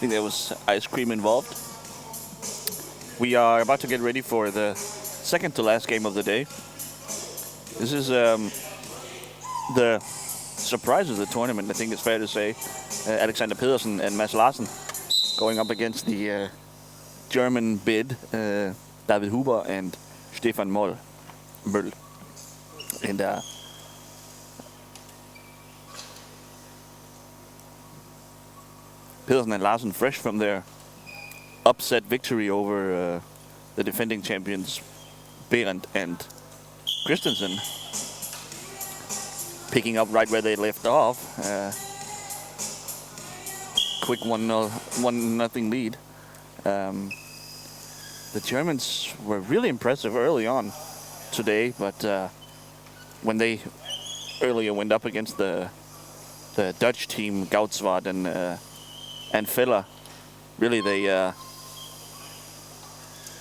think there was ice cream involved. We are about to get ready for the second to last game of the day. This is the surprise of the tournament, I think it's fair to say. Alexander Pedersen and Larsen going up against the German bid, David Huber and Stefan Möll. And Pedersen and Larsen, fresh from their upset victory over the defending champions Vejen and Christensen, picking up right where they left off. Quick 1-0 lead. The Germans were really impressive early on today, but when they earlier went up against the Dutch team Goudswaard and Feller, really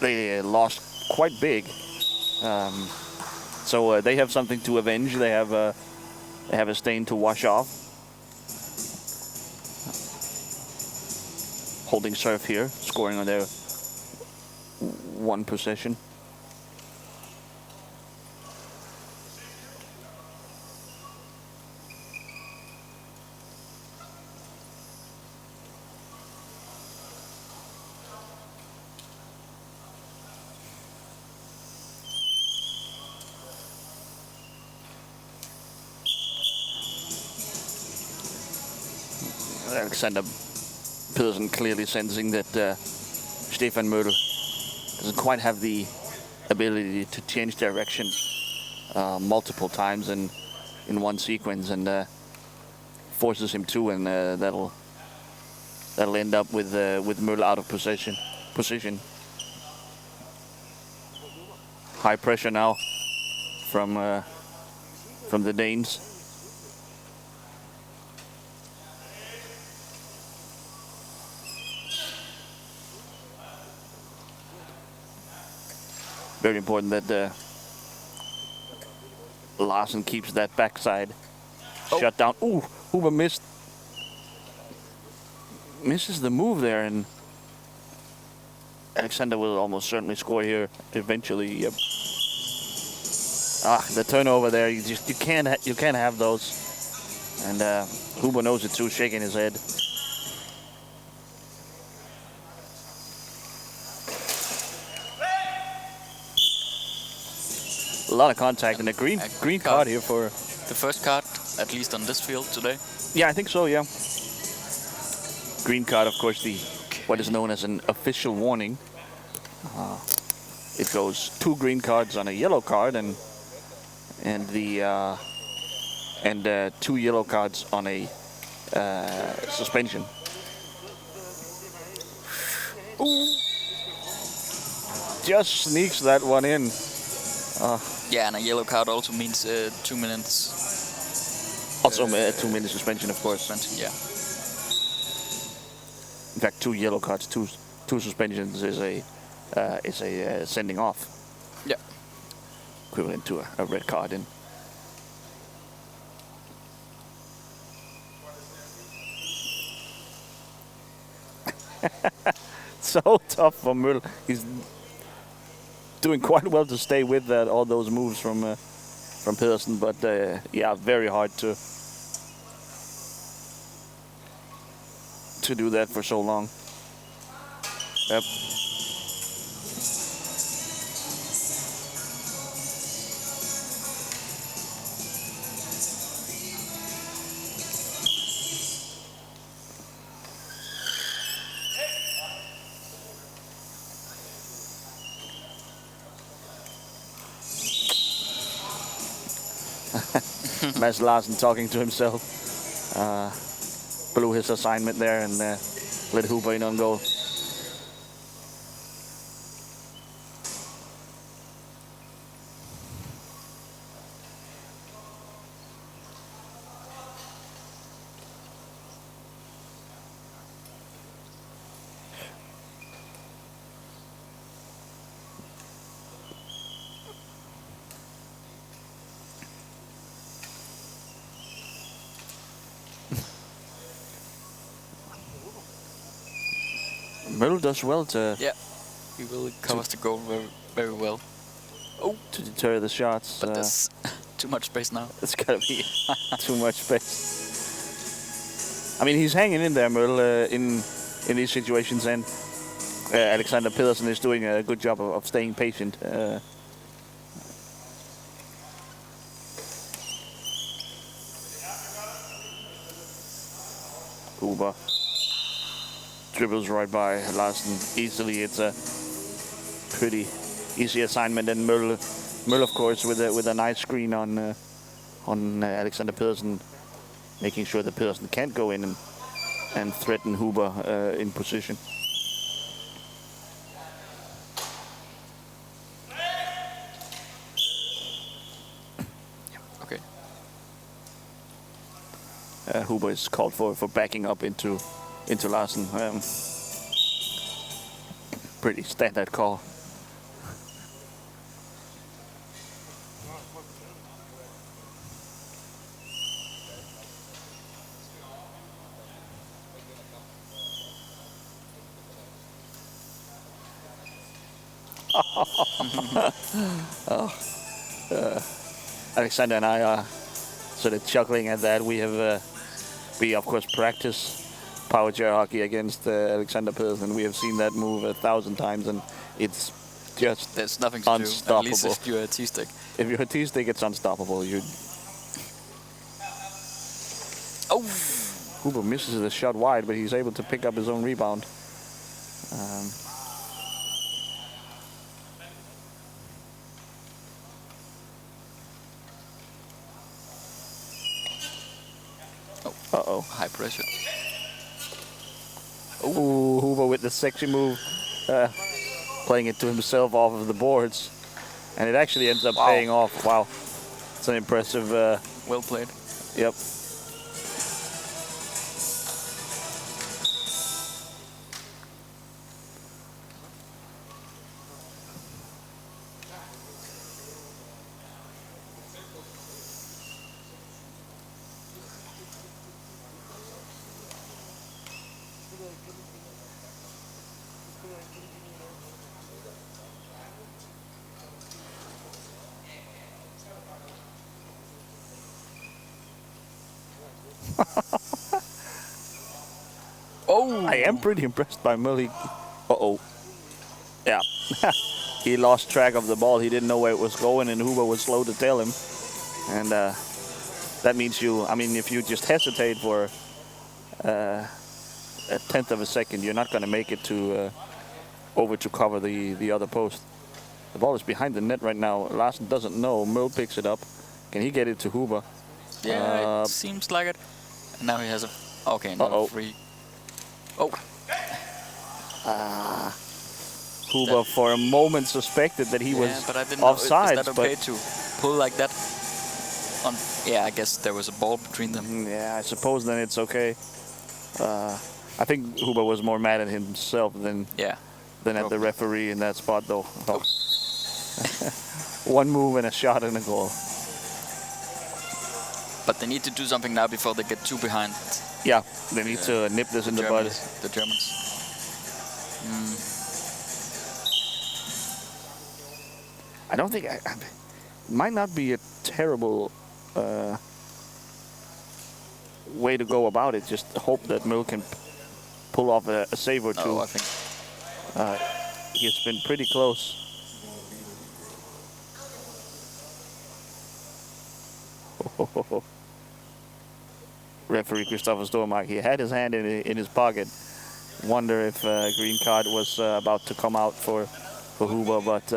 they lost quite big. So they have something to avenge. They have a stain to wash off. Holding serve here, scoring on their one possession. Alexander Pedersen clearly sensing that Stefan Möll doesn't quite have the ability to change direction multiple times in one sequence, and forces him to, and that'll end up with Möll out of position. High pressure now from the Danes. Very important that Larsen keeps that backside shut down. Ooh, Huber misses the move there, and Alexander will almost certainly score here eventually. Yep. The turnover there. You can't have those, and Huber knows it too, shaking his head. A lot of contact, and a green card here for the first card, at least on this field today. Yeah, I think so. Yeah, green card, of course, what is known as an official warning. It goes 2 green cards on a yellow card, and 2 yellow cards on a suspension. Ooh. Just sneaks that one in. Yeah, and a yellow card also means 2 minutes. Also, 2-minute suspension, of course. Suspension, yeah. In fact, 2 yellow cards, two suspensions is a sending off. Yeah. Equivalent to a red card in. So tough for Möll. He's doing quite well to stay with all those moves from Pedersen, but yeah, very hard to do that for so long. Yep. Larsen talking to himself. Blew his assignment there and let Huber in on goal. Möll does well to he really covers the goal very, very well. Oh, to deter the shots. But there's too much space now. It's gotta be too much space. I mean, he's hanging in there, Möll, in these situations, and Alexander Pedersen is doing a good job of staying patient. Huber dribbles right by Larsen easily. It's a pretty easy assignment, and Möll, of course, with a nice screen on Alexander Pedersen, making sure that Pedersen can't go in and threaten Huber in position. Okay. Huber is called for backing up into Larsen. Pretty standard call. Alexander and I are sort of chuckling at that. We of course practice Powerchair Hockey against Alexander Pedersen. We have seen that move 1,000 times, and it's just there's nothing to unstoppable. do. At least if you're a T-stick. If you're a T-stick, it's unstoppable. Huber misses the shot wide, but he's able to pick up his own rebound. Uh-oh. High pressure. Ooh, Huber with the sexy move, playing it to himself off of the boards, and it actually ends up paying off. Wow, it's an impressive. Well played. Yep. I am pretty impressed by Möll. Yeah. He lost track of the ball. He didn't know where it was going, and Huber was slow to tell him. And that means if you just hesitate for a tenth of a second, you're not going to make it to over to cover the other post. The ball is behind the net right now. Larsen doesn't know. Möll picks it up. Can he get it to Huber? Yeah, it seems like it. And now he has a... Okay, no, free. Oh. Huber for a moment suspected that he was but I didn't offside. Know. Is that okay to pull like that? Yeah, I guess there was a ball between them. Yeah, I suppose then it's okay. I think Huber was more mad at himself than at the referee in that spot, though. Oh. One move and a shot and a goal. But they need to do something now before they get too behind. Yeah, they need to nip this in the bud. The Germans. I don't think... it might not be a terrible way to go about it. Just hope that Möll can pull off a save or two. I think... he's been pretty close. Referee Christopher Stormark, he had his hand in his pocket. Wonder if green card was about to come out for Huber, but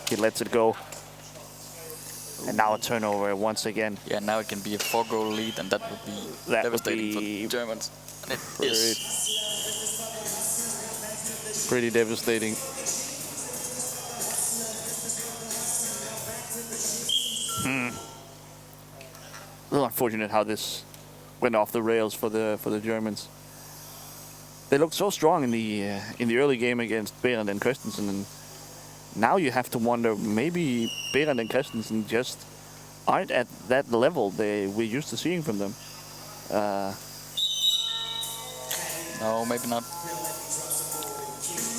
he lets it go. And now a turnover once again. Yeah, now it can be a 4-goal lead, and that would be devastating for the Germans. And it is. Pretty devastating. A little unfortunate how this went off the rails for the Germans. They looked so strong in the early game against Vejen and Christensen, and now you have to wonder, maybe Vejen and Christensen just aren't at that level we're used to seeing from them. No, maybe not.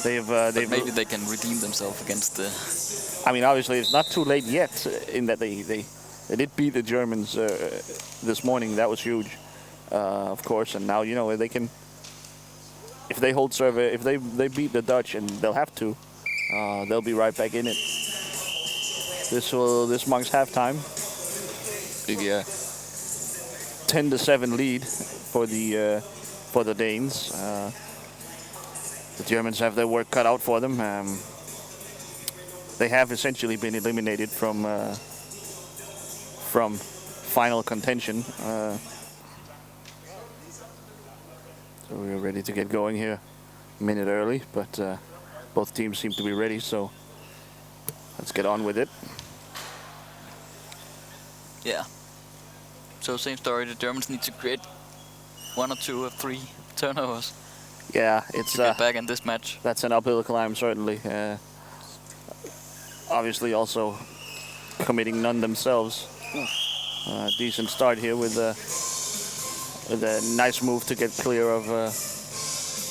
They've maybe they can redeem themselves against the. I mean, obviously, it's not too late yet. In that they did beat the Germans this morning. That was huge, of course. And now they can. If they hold serve, if they beat the Dutch, and they'll have to, they'll be right back in it. This marks halftime. The 10-7 lead for the Danes. The Germans have their work cut out for them. They have essentially been eliminated from final contention. So we're ready to get going here, a minute early, but both teams seem to be ready. So let's get on with it. Yeah. So same story. The Germans need to create 1 or 2 or 3 turnovers. Yeah, it's to get back in this match. That's an uphill climb, certainly. Obviously, also committing none themselves. Decent start here with a nice move to get clear of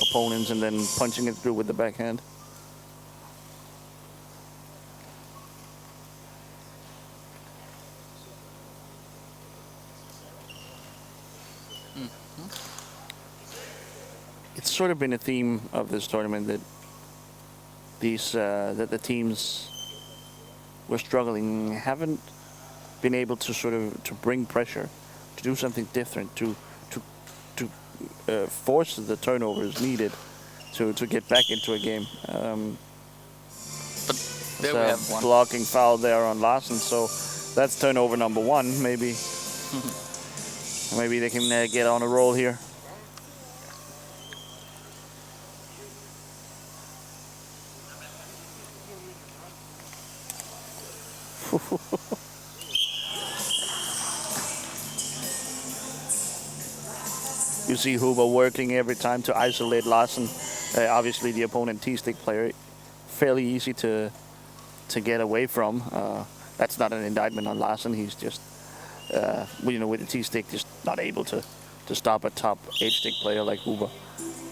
opponents and then punching it through with the backhand. It's sort of been a theme of this tournament that that the teams were struggling, haven't been able to to bring pressure, to do something different, to force the turnovers needed to get back into a game. But there we have one blocking foul there on Larsen, so that's turnover number 1. Maybe maybe they can get on a roll here. You see Huber working every time to isolate Larsen. Obviously, the opponent T-stick player, fairly easy to get away from. That's not an indictment on Larsen. He's just, with the T-stick, just not able to stop a top H-stick player like Huber.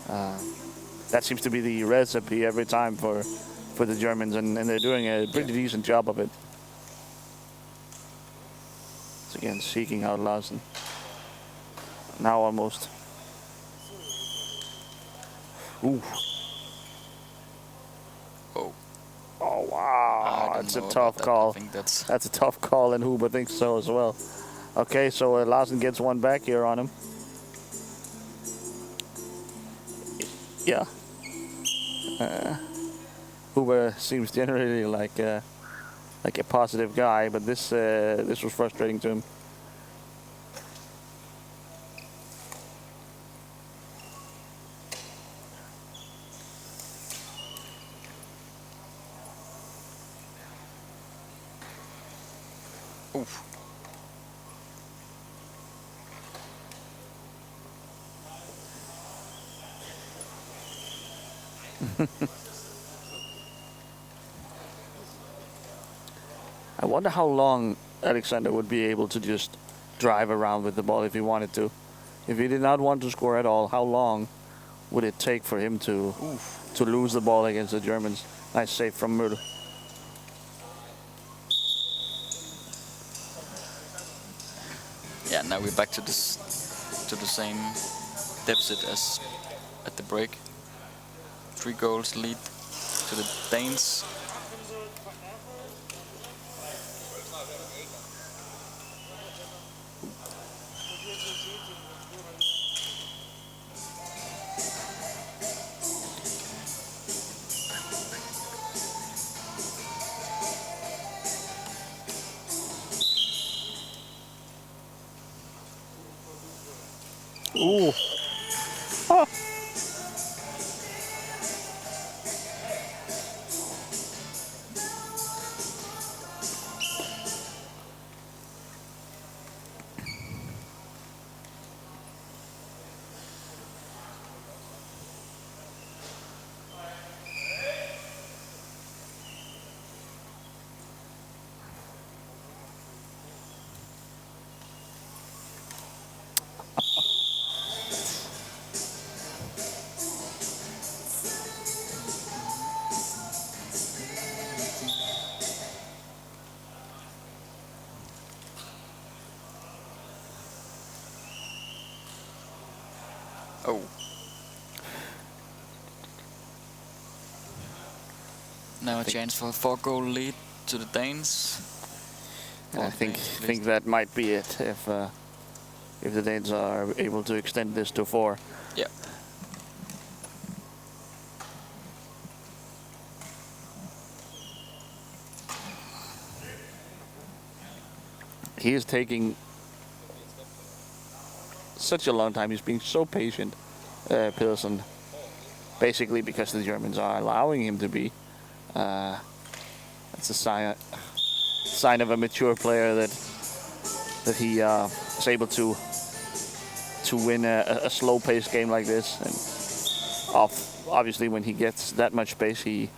That seems to be the recipe every time for the Germans, and they're doing a pretty decent job of it. It's again seeking out Larsen. Now almost. Ooh. Oh. Oh wow! That's a tough call. I think that's a tough call, and Huber thinks so as well. Okay, so Larsen gets one back here on him. Yeah. Huber seems generally like a positive guy, but this was frustrating to him. Oof. I wonder how long Alexander would be able to just drive around with the ball if he wanted to. If he did not want to score at all, how long would it take for him to lose the ball against the Germans? Nice save from Möll. Yeah, now we're back to the same deficit as at the break. 3 goals lead to the Danes. Ooh. Oh. Now a chance for a 4-goal lead to the Danes. And I think that might be it if the Danes are able to extend this to 4. Yeah. He is taking such a long time. He's being so patient, Pedersen, basically because the Germans are allowing him to be. It's a sign of a mature player that he is able to win a slow-paced game like this. And obviously, when he gets that much space, he's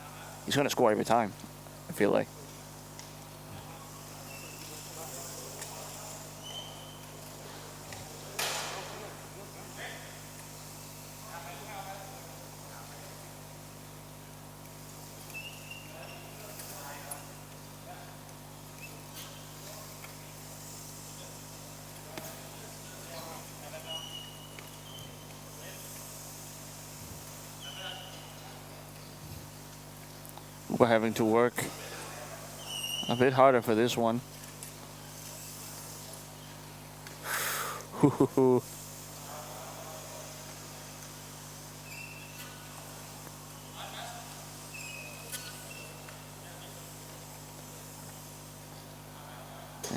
going to score every time, I feel like. We're having to work a bit harder for this one.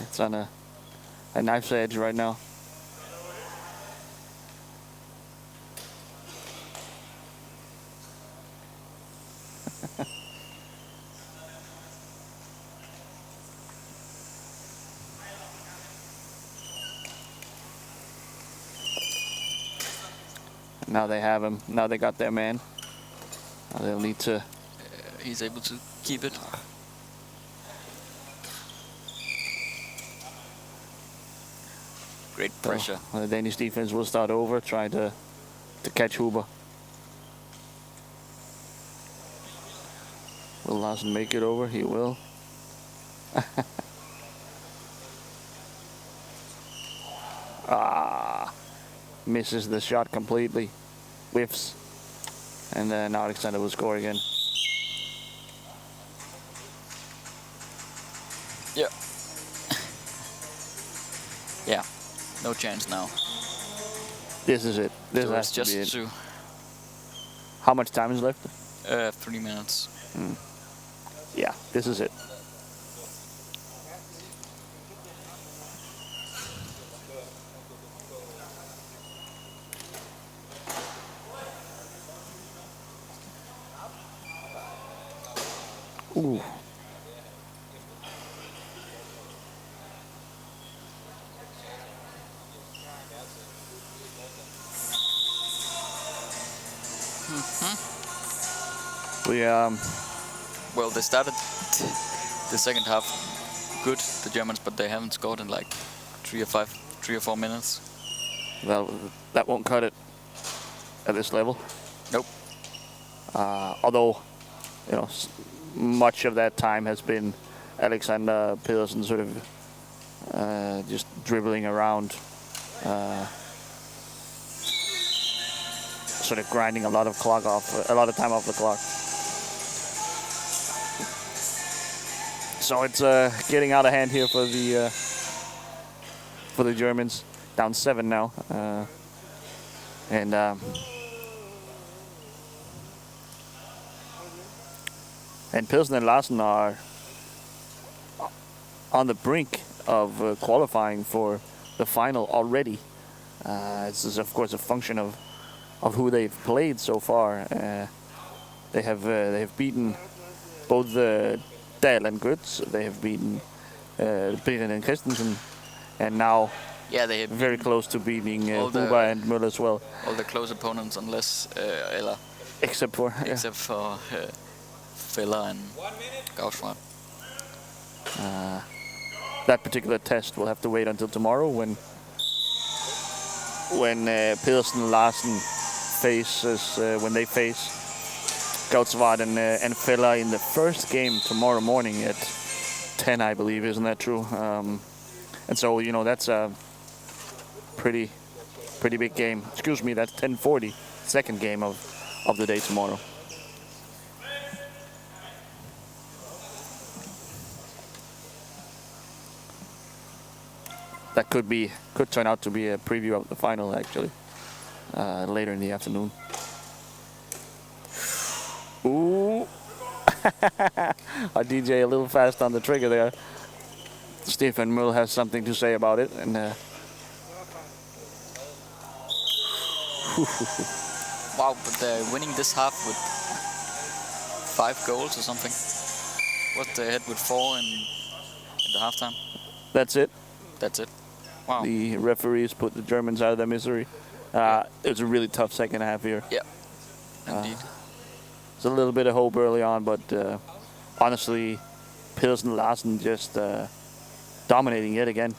It's on a knife's edge right now. Now they have him. Now they got their man. Now they'll need to... He's able to keep it. Great pressure. So the Danish defense will start over, trying to catch Huber. Will Larsen make it over? He will. Misses the shot completely. Whiffs. And then Idrætscenter will score again. Yeah. Yeah. No chance now. This is it. This So has it's to be just it. 2. How much time is left? 3 minutes. Yeah, this is it. Ooh. Well, they started the second half good, the Germans, but they haven't scored in like 3 or 4 minutes. Well, that won't cut it at this level. Nope. Although, you know, much of that time has been Alexander Pedersen sort of just dribbling around, sort of grinding a lot of time off the clock. So it's getting out of hand here for the Germans. Down 7 now, and Pedersen and Larsen are on the brink of qualifying for the final already. This is of course a function of who they've played so far. They have beaten both Dahl and Götz. They have beaten Pedersen and Christensen, and now they have very close to beating Huber and Möll as well. All the close opponents, unless Except for Feller and Gauchmann. That particular test will have to wait until tomorrow when Pedersen and Larsen face Gauchmann and Feller in the first game tomorrow morning at 10, I believe. Isn't that true? And so, you know, that's a pretty big game. Excuse me, that's 10:40, second game of the day tomorrow. that could turn out to be a preview of the final actually later in the afternoon. Ooh. Our DJ a little fast on the trigger there. Stefan Möll has something to say about it, and wow, but they're winning this half with 5 goals or something. What, they had with 4 in the halftime? that's it. That's it. Wow. The referees put the Germans out of their misery. It was a really tough second half here. Yeah, indeed. It's a little bit of hope early on, but honestly, Pedersen Larsen just dominating yet again.